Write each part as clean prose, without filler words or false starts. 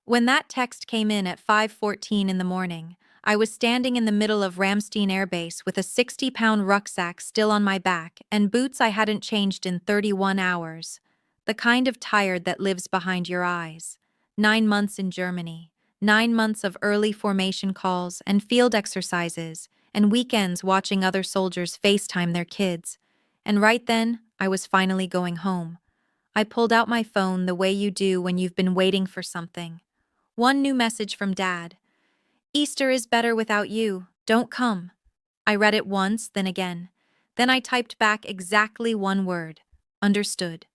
When that text came in at 5:14 in the morning, I was standing in the middle of Ramstein Air Base with a 60-pound rucksack still on my back and boots I hadn't changed in 31 hours. The kind of tired that lives behind your eyes. 9 months in Germany. 9 months of early formation calls and field exercises, and weekends watching other soldiers FaceTime their kids. And right then, I was finally going home. I pulled out my phone the way you do when you've been waiting for something. One new message from Dad. Easter is better without you. Don't come. I read it once, then again. Then I typed back exactly one word. Understood.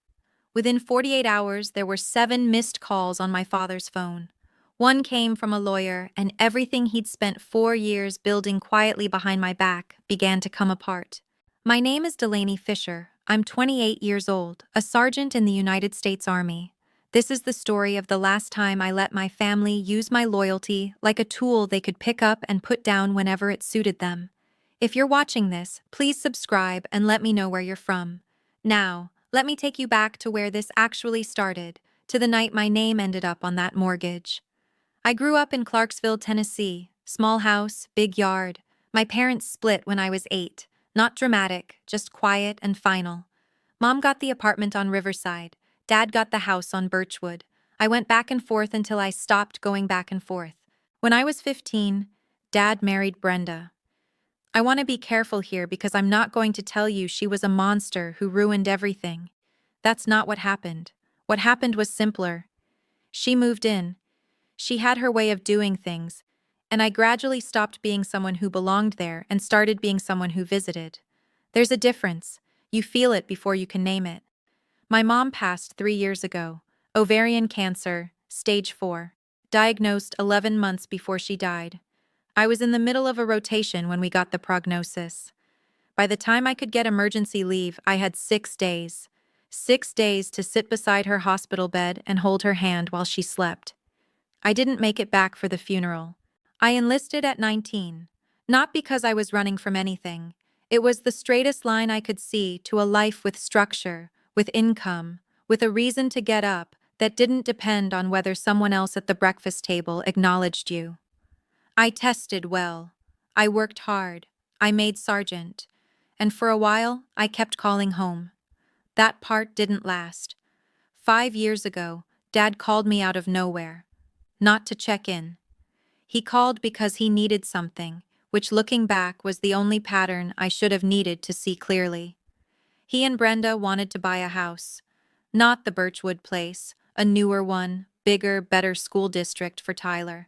Within 48 hours, there were 7 missed calls on my father's phone. One came from a lawyer, and everything he'd spent 4 years building quietly behind my back began to come apart. My name is Delaney Fischer. I'm 28 years old, a sergeant in the United States Army. This is the story of the last time I let my family use my loyalty like a tool they could pick up and put down whenever it suited them. If you're watching this, please subscribe and let me know where you're from. Now, let me take you back to where this actually started, to the night my name ended up on that mortgage. I grew up in Clarksville, Tennessee. Small house, big yard. My parents split when I was 8. Not dramatic, just quiet and final. Mom got the apartment on Riverside. Dad got the house on Birchwood. I went back and forth until I stopped going back and forth. When I was 15, Dad married Brenda. I want to be careful here because I'm not going to tell you she was a monster who ruined everything. That's not what happened. What happened was simpler. She moved in. She had her way of doing things, and I gradually stopped being someone who belonged there and started being someone who visited. There's a difference. You feel it before you can name it. My mom passed 3 years ago. Ovarian cancer, stage 4. Diagnosed 11 months before she died. I was in the middle of a rotation when we got the prognosis. By the time I could get emergency leave, I had 6 days. 6 days to sit beside her hospital bed and hold her hand while she slept. I didn't make it back for the funeral. I enlisted at 19. Not because I was running from anything. It was the straightest line I could see to a life with structure, with income, with a reason to get up that didn't depend on whether someone else at the breakfast table acknowledged you. I tested well. I worked hard. I made sergeant. And for a while, I kept calling home. That part didn't last. 5 years ago, Dad called me out of nowhere. Not to check in. He called because he needed something, which looking back was the only pattern I should have needed to see clearly. He and Brenda wanted to buy a house. Not the Birchwood place, a newer one, bigger, better school district for Tyler.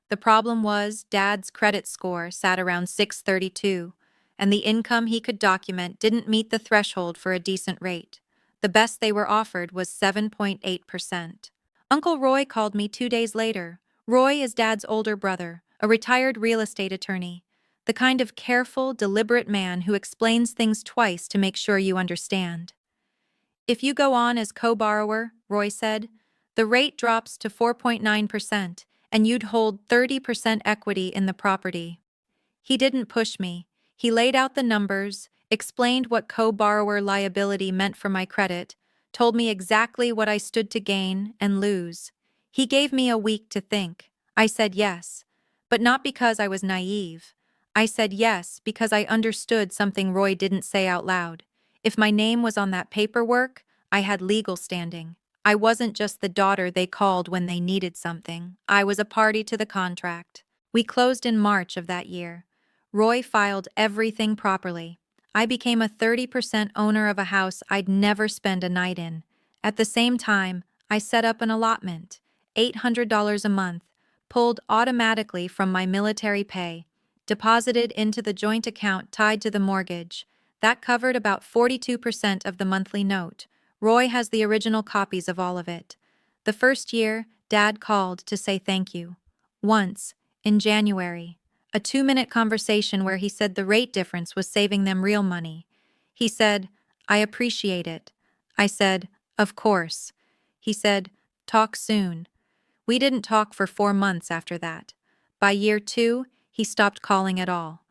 The problem was Dad's credit score sat around 632, and the income he could document didn't meet the threshold for a decent rate. The best they were offered was 7.8%. Uncle Roy called me 2 days later. Roy is Dad's older brother, a retired real estate attorney. The kind of careful, deliberate man who explains things twice to make sure you understand. If you go on as co-borrower, Roy said, the rate drops to 4.9%, and you'd hold 30% equity in the property. He didn't push me. He laid out the numbers, explained what co-borrower liability meant for my credit, told me exactly what I stood to gain and lose. He gave me a week to think. I said yes, but not because I was naive. I said yes because I understood something Roy didn't say out loud. If my name was on that paperwork, I had legal standing. I wasn't just the daughter they called when they needed something. I was a party to the contract. We closed in March of that year. Roy filed everything properly. I became a 30% owner of a house I'd never spend a night in. At the same time, I set up an allotment, $800 a month, pulled automatically from my military pay, deposited into the joint account tied to the mortgage. That covered about 42% of the monthly note. Roy has the original copies of all of it. The first year, Dad called to say thank you. Once, in January. A 2-minute conversation where he said the rate difference was saving them real money. He said, I appreciate it. I said, of course. He said, talk soon. We didn't talk for 4 months after that. By year 2, he stopped calling at all.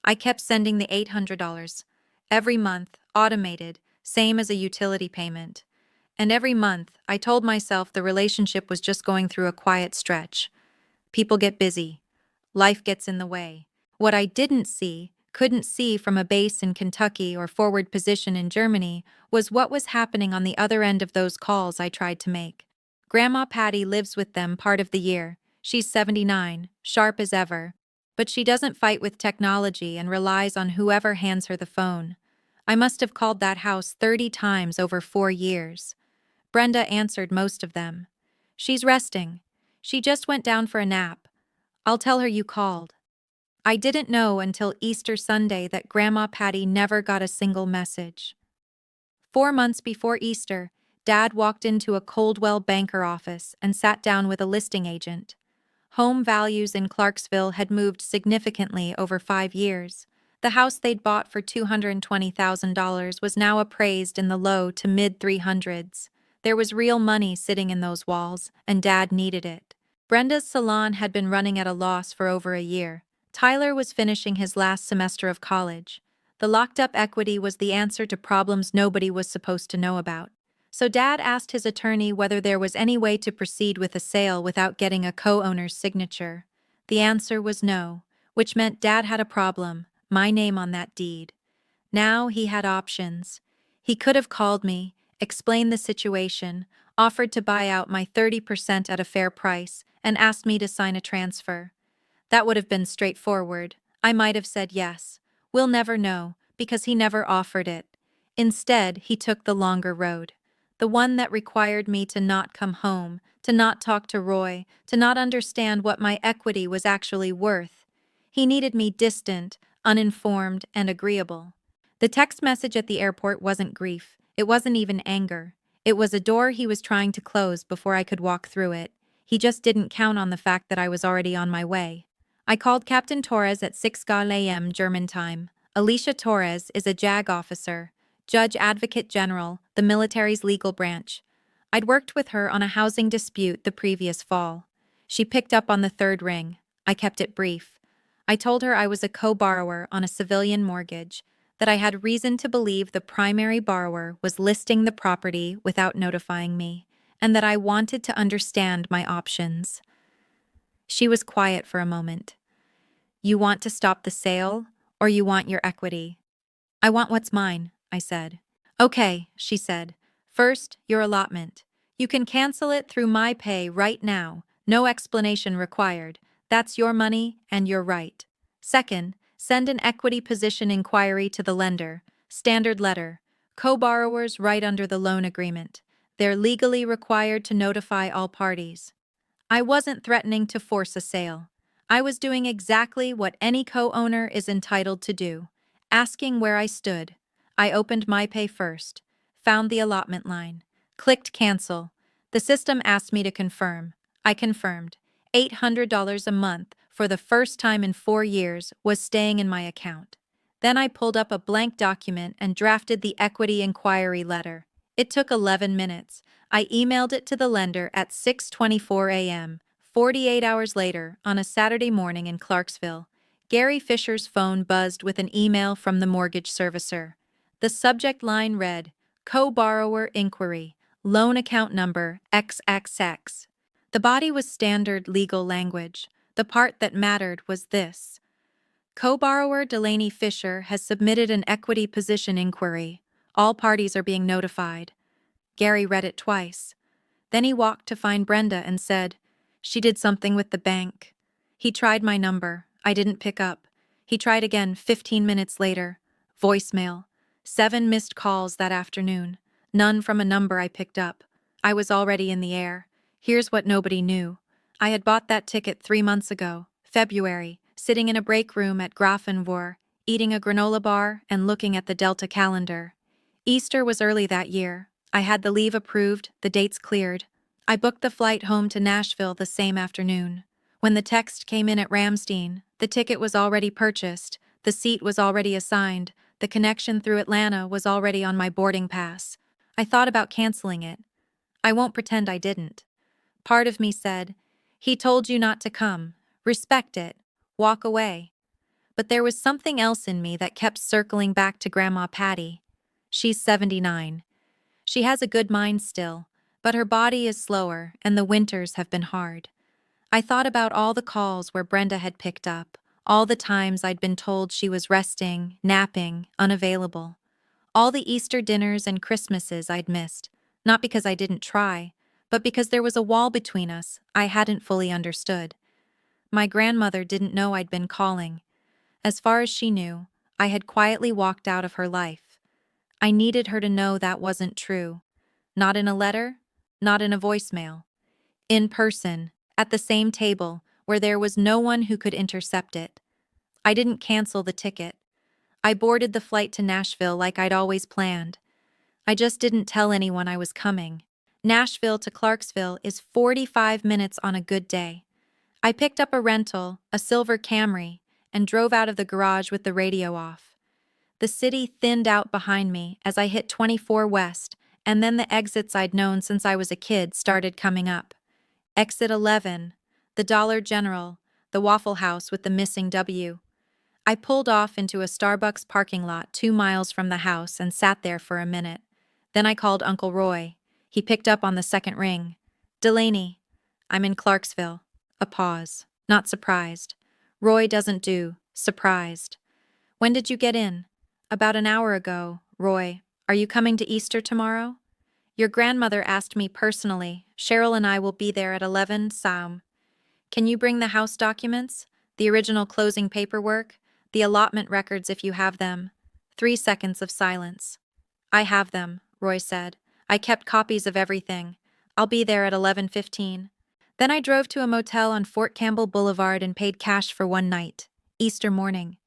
I kept sending the $800. Every month, automated, same as a utility payment. And every month, I told myself the relationship was just going through a quiet stretch. People get busy. Life gets in the way. What I couldn't see from a base in Kentucky or forward position in Germany was what was happening on the other end of those calls I tried to make. Grandma Patty lives with them part of the year. She's 79, sharp as ever. But she doesn't fight with technology and relies on whoever hands her the phone. I must have called that house 30 times over 4 years. Brenda answered most of them. She's resting. She just went down for a nap. I'll tell her you called. I didn't know until Easter Sunday that Grandma Patty never got a single message. 4 months before Easter, Dad walked into a Coldwell Banker office and sat down with a listing agent. Home values in Clarksville had moved significantly over 5 years. The house they'd bought for $220,000 was now appraised in the low to mid-300s. There was real money sitting in those walls, and Dad needed it. Brenda's salon had been running at a loss for over a year. Tyler was finishing his last semester of college. The locked-up equity was the answer to problems nobody was supposed to know about. So Dad asked his attorney whether there was any way to proceed with a sale without getting a co-owner's signature. The answer was no, which meant Dad had a problem, my name on that deed. Now he had options. He could have called me, explained the situation, offered to buy out my 30% at a fair price, and asked me to sign a transfer. That would have been straightforward. I might have said yes. We'll never know, because he never offered it. Instead, he took the longer road. The one that required me to not come home, to not talk to Roy, to not understand what my equity was actually worth. He needed me distant, uninformed, and agreeable. The text message at the airport wasn't grief. It wasn't even anger. It was a door he was trying to close before I could walk through it. He just didn't count on the fact that I was already on my way. I called Captain Torres at 6 a.m. German time. Alicia Torres is a JAG officer, Judge Advocate General, the military's legal branch. I'd worked with her on a housing dispute the previous fall. She picked up on the third ring. I kept it brief. I told her I was a co-borrower on a civilian mortgage, that I had reason to believe the primary borrower was listing the property without notifying me, and that I wanted to understand my options. She was quiet for a moment. You want to stop the sale, or you want your equity? I want what's mine, I said. Okay, she said. First, your allotment. You can cancel it through my pay right now, no explanation required. That's your money and your right. Second, send an equity position inquiry to the lender. Standard letter. Co-borrowers right under the loan agreement. They're legally required to notify all parties. I wasn't threatening to force a sale. I was doing exactly what any co-owner is entitled to do, asking where I stood. I opened my pay first, found the allotment line, clicked cancel. The system asked me to confirm. I confirmed. $800 a month for the first time in 4 years was staying in my account. Then I pulled up a blank document and drafted the equity inquiry letter. It took 11 minutes. I emailed it to the lender at 6:24 a.m., 48 hours later, on a Saturday morning in Clarksville. Gary Fisher's phone buzzed with an email from the mortgage servicer. The subject line read, Co-borrower inquiry, loan account number XXX. The body was standard legal language. The part that mattered was this. Co-borrower Delaney Fischer has submitted an equity position inquiry. All parties are being notified. Gary read it twice. Then he walked to find Brenda and said, She did something with the bank. He tried my number. I didn't pick up. He tried again 15 minutes later. Voicemail. 7 missed calls that afternoon. None from a number I picked up. I was already in the air. Here's what nobody knew. I had bought that ticket 3 months ago, February, sitting in a break room at Grafenwohr, eating a granola bar and looking at the Delta calendar. Easter was early that year. I had the leave approved, the dates cleared. I booked the flight home to Nashville the same afternoon. When the text came in at Ramstein, the ticket was already purchased, the seat was already assigned, the connection through Atlanta was already on my boarding pass. I thought about canceling it. I won't pretend I didn't. Part of me said, He told you not to come. Respect it. Walk away. But there was something else in me that kept circling back to Grandma Patty. She's 79. She has a good mind still, but her body is slower and the winters have been hard. I thought about all the calls where Brenda had picked up, all the times I'd been told she was resting, napping, unavailable. All the Easter dinners and Christmases I'd missed, not because I didn't try, but because there was a wall between us I hadn't fully understood. My grandmother didn't know I'd been calling. As far as she knew, I had quietly walked out of her life. I needed her to know that wasn't true. Not in a letter, not in a voicemail. In person, at the same table, where there was no one who could intercept it. I didn't cancel the ticket. I boarded the flight to Nashville like I'd always planned. I just didn't tell anyone I was coming. Nashville to Clarksville is 45 minutes on a good day. I picked up a rental, a silver Camry, and drove out of the garage with the radio off. The city thinned out behind me as I hit 24 West, and then the exits I'd known since I was a kid started coming up. Exit 11, the Dollar General, the Waffle House with the missing W. I pulled off into a Starbucks parking lot 2 miles from the house and sat there for a minute. Then I called Uncle Roy. He picked up on the second ring. Delaney, I'm in Clarksville. A pause. Not surprised. Roy doesn't do surprised. When did you get in? About an hour ago. Roy, are you coming to Easter tomorrow? Your grandmother asked me personally. Cheryl and I will be there at 11 Saum. Can you bring the house documents? The original closing paperwork? The allotment records if you have them? 3 seconds of silence. I have them, Roy said. I kept copies of everything. I'll be there at 11:15. Then I drove to a motel on Fort Campbell Boulevard and paid cash for one night. Easter morning.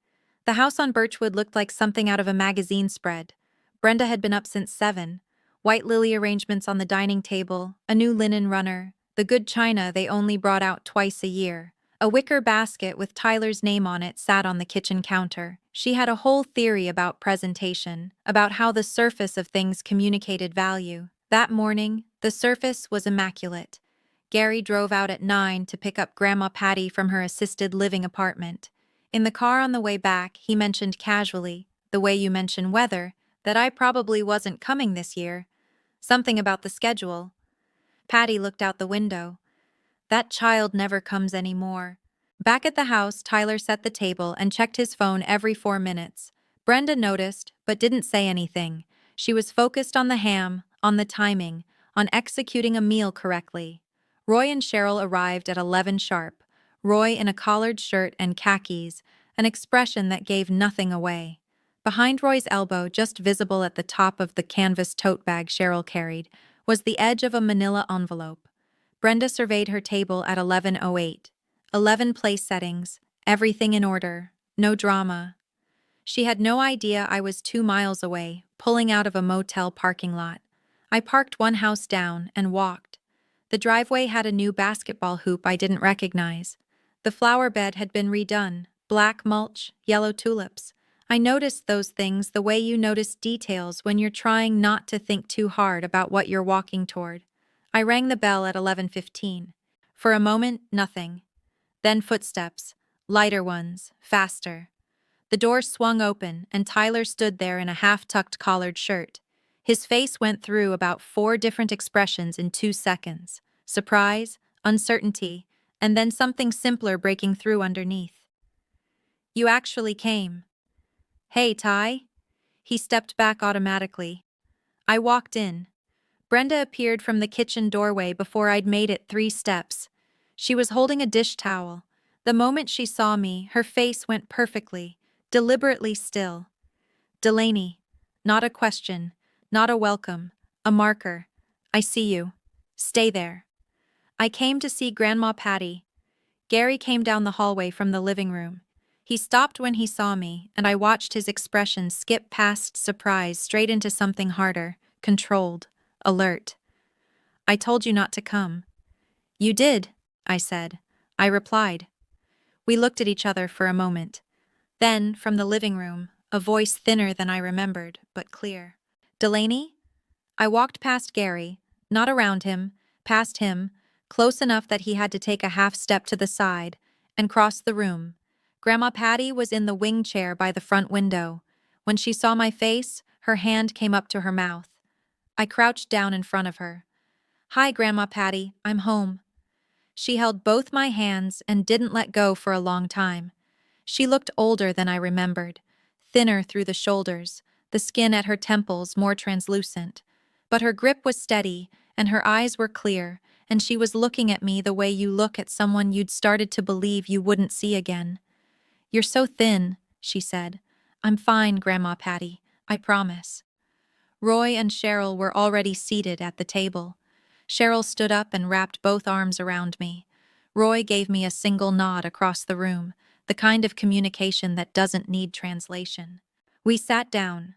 The house on Birchwood looked like something out of a magazine spread. Brenda had been up since 7. White lily arrangements on the dining table, a new linen runner, the good china they only brought out twice a year. A wicker basket with Tyler's name on it sat on the kitchen counter. She had a whole theory about presentation, about how the surface of things communicated value. That morning, the surface was immaculate. Gary drove out at 9 to pick up Grandma Patty from her assisted living apartment. In the car on the way back, he mentioned casually, the way you mention weather, that I probably wasn't coming this year. Something about the schedule. Patty looked out the window. That child never comes anymore. Back at the house, Tyler set the table and checked his phone every 4 minutes. Brenda noticed, but didn't say anything. She was focused on the ham, on the timing, on executing a meal correctly. Roy and Cheryl arrived at 11 sharp. Roy in a collared shirt and khakis, an expression that gave nothing away. Behind Roy's elbow, just visible at the top of the canvas tote bag Cheryl carried, was the edge of a manila envelope. Brenda surveyed her table at 11:08. 11 place settings, everything in order, no drama. She had no idea I was 2 miles away, pulling out of a motel parking lot. I parked one house down and walked. The driveway had a new basketball hoop I didn't recognize. The flower bed had been redone, black mulch, yellow tulips. I noticed those things the way you notice details when you're trying not to think too hard about what you're walking toward. I rang the bell at 11:15. For a moment, nothing. Then footsteps, lighter ones, faster. The door swung open, and Tyler stood there in a half-tucked collared shirt. His face went through about 4 different expressions in 2 seconds. Surprise, uncertainty, and then something simpler breaking through underneath. You actually came. Hey, Ty. He stepped back automatically. I walked in. Brenda appeared from the kitchen doorway before I'd made it 3 steps. She was holding a dish towel. The moment she saw me, her face went perfectly, deliberately still. Delaney. Not a question, not a welcome, a marker. I see you. Stay there. I came to see Grandma Patty. Gary came down the hallway from the living room. He stopped when he saw me, and I watched his expression skip past surprise straight into something harder, controlled, alert. I told you not to come. You did, I said. I replied. We looked at each other for a moment. Then, from the living room, a voice thinner than I remembered, but clear. Delaney? I walked past Gary, not around him, past him, close enough that he had to take a half step to the side, and crossed the room. Grandma Patty was in the wing chair by the front window. When she saw my face, her hand came up to her mouth. I crouched down in front of her. "Hi, Grandma Patty, I'm home." She held both my hands and didn't let go for a long time. She looked older than I remembered, thinner through the shoulders, the skin at her temples more translucent. But her grip was steady, and her eyes were clear, and she was looking at me the way you look at someone you'd started to believe you wouldn't see again. "You're so thin," she said. "I'm fine, Grandma Patty, I promise." Roy and Cheryl were already seated at the table. Cheryl stood up and wrapped both arms around me. Roy gave me a single nod across the room, the kind of communication that doesn't need translation. We sat down.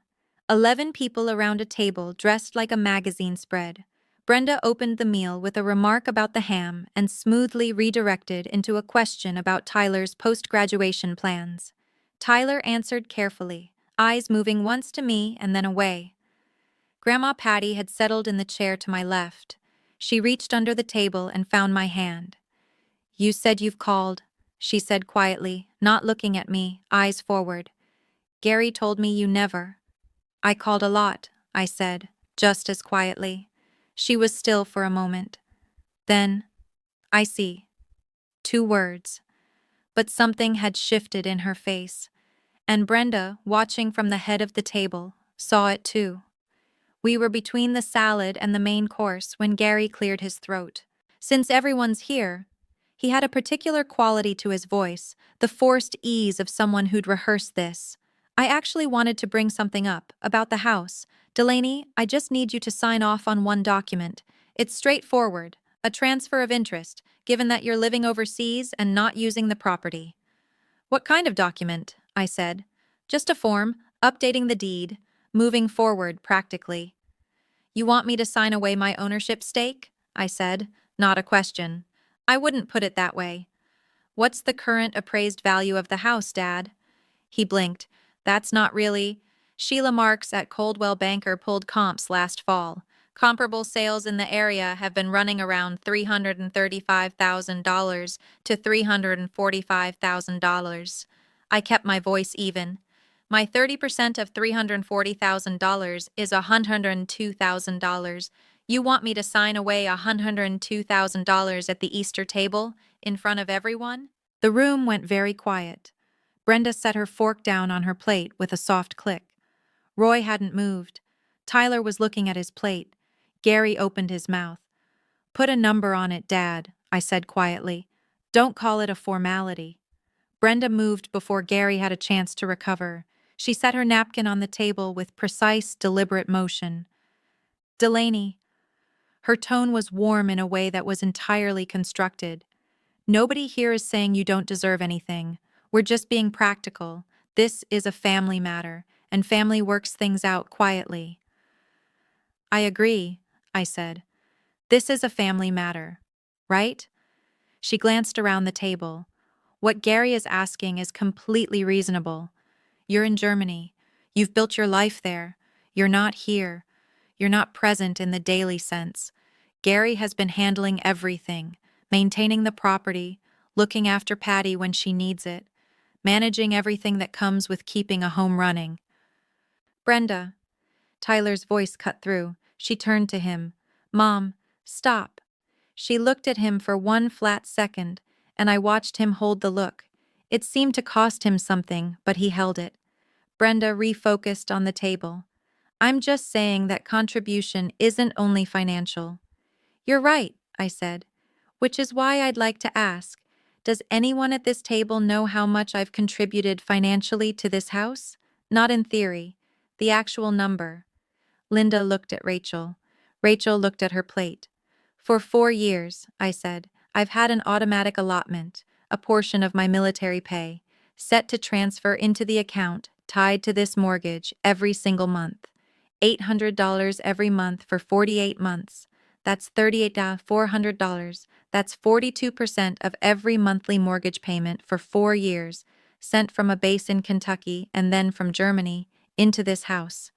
11 people around a table dressed like a magazine spread. Brenda opened the meal with a remark about the ham and smoothly redirected into a question about Tyler's post-graduation plans. Tyler answered carefully, eyes moving once to me and then away. Grandma Patty had settled in the chair to my left. She reached under the table and found my hand. "You said you've called," she said quietly, not looking at me, eyes forward. "Gary told me you never." "I called a lot," I said, just as quietly. She was still for a moment. Then, "I see." 2 words. But something had shifted in her face, and Brenda, watching from the head of the table, saw it too. We were between the salad and the main course when Gary cleared his throat. "Since everyone's here," he had a particular quality to his voice, the forced ease of someone who'd rehearsed this. "I actually wanted to bring something up, about the house. Delaney, I just need you to sign off on one document. It's straightforward, a transfer of interest, given that you're living overseas and not using the property." "What kind of document?" I said. "Just a form, updating the deed, moving forward practically." "You want me to sign away my ownership stake?" I said, not a question. "I wouldn't put it that way." "What's the current appraised value of the house, Dad?" He blinked. "That's not really—" Sheila Marks at Coldwell Banker pulled comps last fall. Comparable sales in the area have been running around $335,000 to $345,000. I kept my voice even. "My 30% of $340,000 is $102,000. You want me to sign away $102,000 at the Easter table, in front of everyone?" The room went very quiet. Brenda set her fork down on her plate with a soft click. Roy hadn't moved. Tyler was looking at his plate. Gary opened his mouth. "Put a number on it, Dad," I said quietly. "Don't call it a formality." Brenda moved before Gary had a chance to recover. She set her napkin on the table with precise, deliberate motion. "Delaney." Her tone was warm in a way that was entirely constructed. "Nobody here is saying you don't deserve anything. We're just being practical. This is a family matter, and family works things out quietly." "I agree," I said. "This is a family matter, right?" She glanced around the table. "What Gary is asking is completely reasonable. You're in Germany. You've built your life there. You're not here. You're not present in the daily sense. Gary has been handling everything, maintaining the property, looking after Patty when she needs it, managing everything that comes with keeping a home running." "Brenda." Tyler's voice cut through. She turned to him. "Mom, stop." She looked at him for one flat second, and I watched him hold the look. It seemed to cost him something, but he held it. Brenda refocused on the table. "I'm just saying that contribution isn't only financial." "You're right," I said. "Which is why I'd like to ask, does anyone at this table know how much I've contributed financially to this house? Not in theory. The actual number." Linda looked at Rachel. Rachel looked at her plate. "For 4 years," I said, "I've had an automatic allotment, a portion of my military pay, set to transfer into the account tied to this mortgage every single month. $800 every month for 48 months. That's $400. That's 42% of every monthly mortgage payment for 4 years, sent from a base in Kentucky and then from Germany into this house.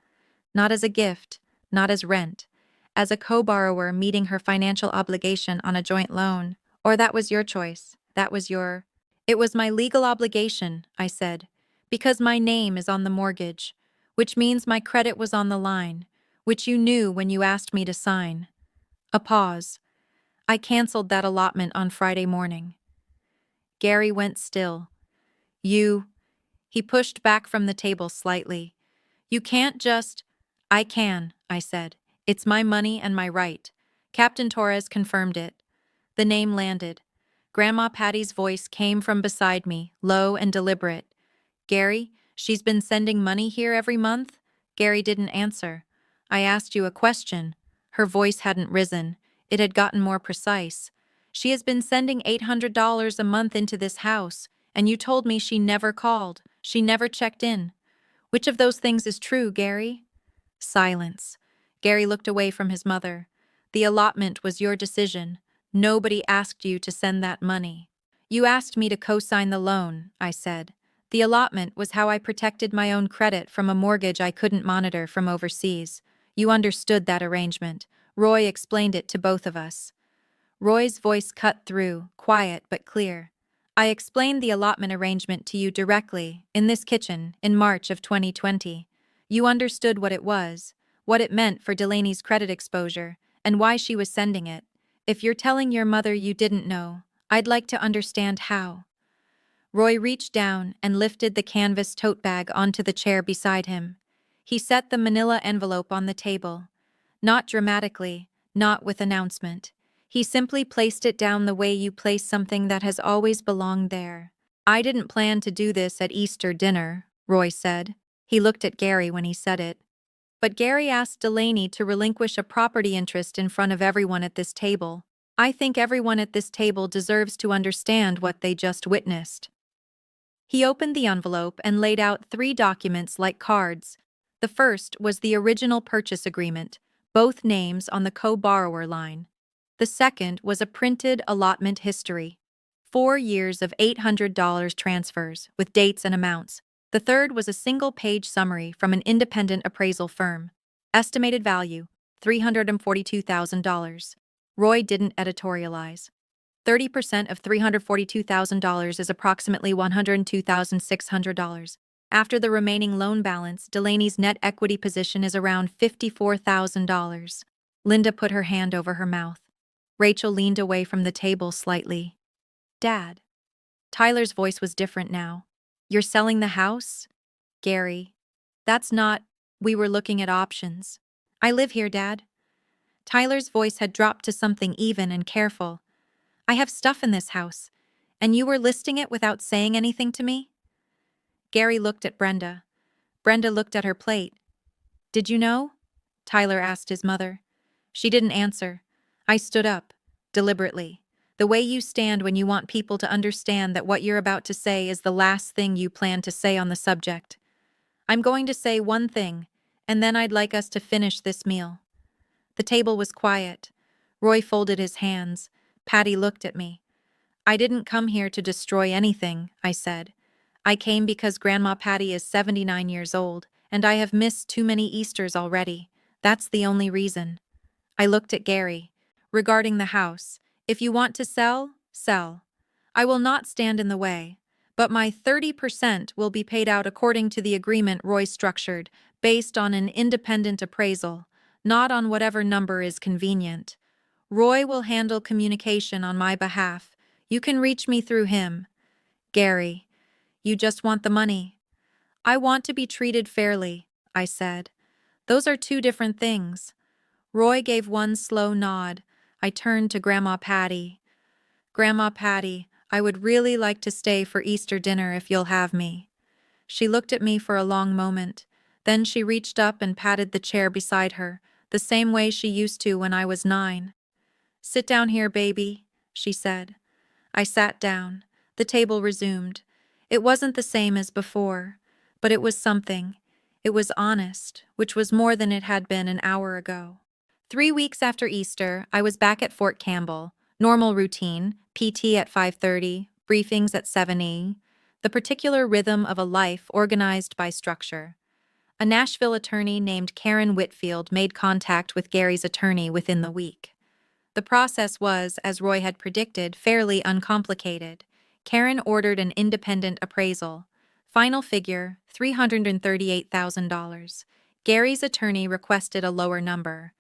Not as a gift, not as rent, as a co-borrower meeting her financial obligation on a joint loan. Or that was your choice. That was your—" "It was my legal obligation," I said, "because my name is on the mortgage, which means my credit was on the line, which you knew when you asked me to sign. A pause. I canceled that allotment on Friday morning. Gary went still. You. He pushed back from the table slightly. You can't just. I can, I said. It's my money and my right. Captain Torres confirmed it. The name landed. Grandma Patty's voice came from beside me, low and deliberate. Gary, she's been sending money here every month? Gary didn't answer. I asked you a question. Her voice hadn't risen. It had gotten more precise. She has been sending $800 a month into this house, and you told me she never called. She never checked in. Which of those things is true, Gary? Silence. Gary looked away from his mother. The allotment was your decision. Nobody asked you to send that money. You asked me to co-sign the loan, I said. The allotment was how I protected my own credit from a mortgage I couldn't monitor from overseas. You understood that arrangement. Roy explained it to both of us. Roy's voice cut through, quiet but clear. I explained the allotment arrangement to you directly, in this kitchen, in March of 2020. You understood what it was, what it meant for Delaney's credit exposure, and why she was sending it. If you're telling your mother you didn't know, I'd like to understand how. Roy reached down and lifted the canvas tote bag onto the chair beside him. He set the manila envelope on the table. Not dramatically, not with announcement. He simply placed it down the way you place something that has always belonged there. I didn't plan to do this at Easter dinner, Roy said. He looked at Gary when he said it. But Gary asked Delaney to relinquish a property interest in front of everyone at this table. I think everyone at this table deserves to understand what they just witnessed. He opened the envelope and laid out 3 documents like cards. The first was the original purchase agreement, both names on the co-borrower line. The second was a printed allotment history. 4 years of $800 transfers, with dates and amounts. The third was a single-page summary from an independent appraisal firm. Estimated value, $342,000. Roy didn't editorialize. 30% of $342,000 is approximately $102,600. After the remaining loan balance, Delaney's net equity position is around $54,000. Linda put her hand over her mouth. Rachel leaned away from the table slightly. Dad. Tyler's voice was different now. You're selling the house? Gary. That's not. We were looking at options. I live here, Dad. Tyler's voice had dropped to something even and careful. I have stuff in this house, and you were listing it without saying anything to me? Gary looked at Brenda. Brenda looked at her plate. Did you know? Tyler asked his mother. She didn't answer. I stood up, deliberately. The way you stand when you want people to understand that what you're about to say is the last thing you plan to say on the subject. I'm going to say one thing, and then I'd like us to finish this meal. The table was quiet. Roy folded his hands. Patty looked at me. I didn't come here to destroy anything, I said. I came because Grandma Patty is 79 years old, and I have missed too many Easters already. That's the only reason. I looked at Gary. Regarding the house, if you want to sell, sell. I will not stand in the way, but my 30% will be paid out according to the agreement Roy structured, based on an independent appraisal, not on whatever number is convenient. Roy will handle communication on my behalf. You can reach me through him. Gary, you just want the money. I want to be treated fairly, I said. Those are 2 different things. Roy gave one slow nod. I turned to Grandma Patty. Grandma Patty, I would really like to stay for Easter dinner if you'll have me. She looked at me for a long moment. Then she reached up and patted the chair beside her, the same way she used to when I was 9. Sit down here, baby, she said. I sat down. The table resumed. It wasn't the same as before, but it was something. It was honest, which was more than it had been an hour ago. 3 weeks after Easter, I was back at Fort Campbell. Normal routine, PT at 5:30, briefings at 7 the particular rhythm of a life organized by structure. A Nashville attorney named Karen Whitfield made contact with Gary's attorney within the week. The process was, as Roy had predicted, fairly uncomplicated. Karen ordered an independent appraisal. Final figure, $338,000. Gary's attorney requested a lower number.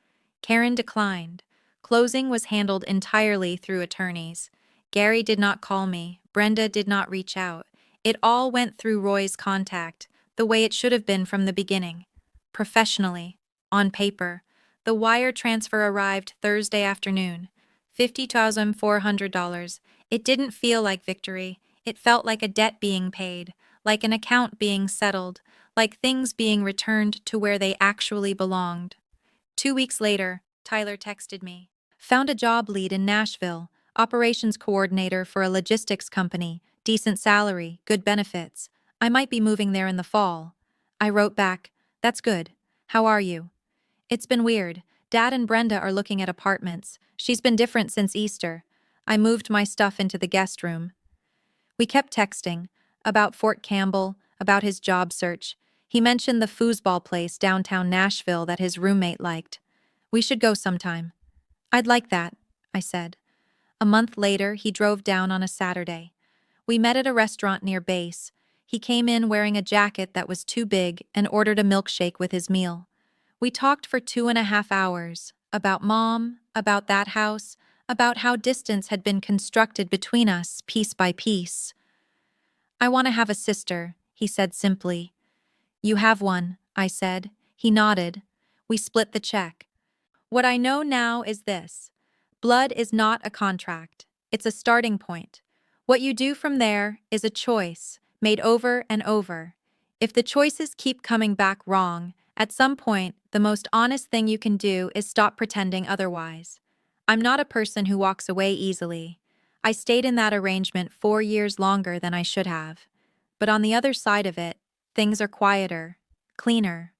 Karen declined. Closing was handled entirely through attorneys. Gary did not call me. Brenda did not reach out. It all went through Roy's contact, the way it should have been from the beginning. Professionally. On paper. The wire transfer arrived Thursday afternoon. $50,400. It didn't feel like victory. It felt like a debt being paid, like an account being settled, like things being returned to where they actually belonged. 2 weeks later, Tyler texted me. Found a job lead in Nashville, operations coordinator for a logistics company, decent salary, good benefits. I might be moving there in the fall. I wrote back, "That's good. How are you?" "It's been weird. Dad and Brenda are looking at apartments. She's been different since Easter. I moved my stuff into the guest room." We kept texting about Fort Campbell, about his job search. He mentioned the foosball place downtown Nashville that his roommate liked. "We should go sometime." "I'd like that," I said. A month later, he drove down on a Saturday. We met at a restaurant near Base. He came in wearing a jacket that was too big and ordered a milkshake with his meal. We talked for 2.5 hours, about Mom, about that house, about how distance had been constructed between us piece by piece. "I want to have a sister," he said simply. "You have one," I said. He nodded. We split the check. What I know now is this. Blood is not a contract. It's a starting point. What you do from there is a choice, made over and over. If the choices keep coming back wrong, at some point, the most honest thing you can do is stop pretending otherwise. I'm not a person who walks away easily. I stayed in that arrangement 4 years longer than I should have. But on the other side of it, things are quieter, cleaner.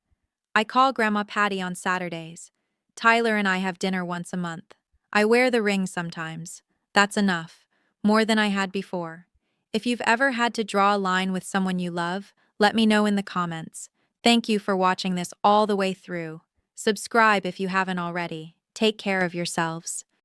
I call Grandma Patty on Saturdays. Tyler and I have dinner once a month. I wear the ring sometimes. That's enough. More than I had before. If you've ever had to draw a line with someone you love, let me know in the comments. Thank you for watching this all the way through. Subscribe if you haven't already. Take care of yourselves.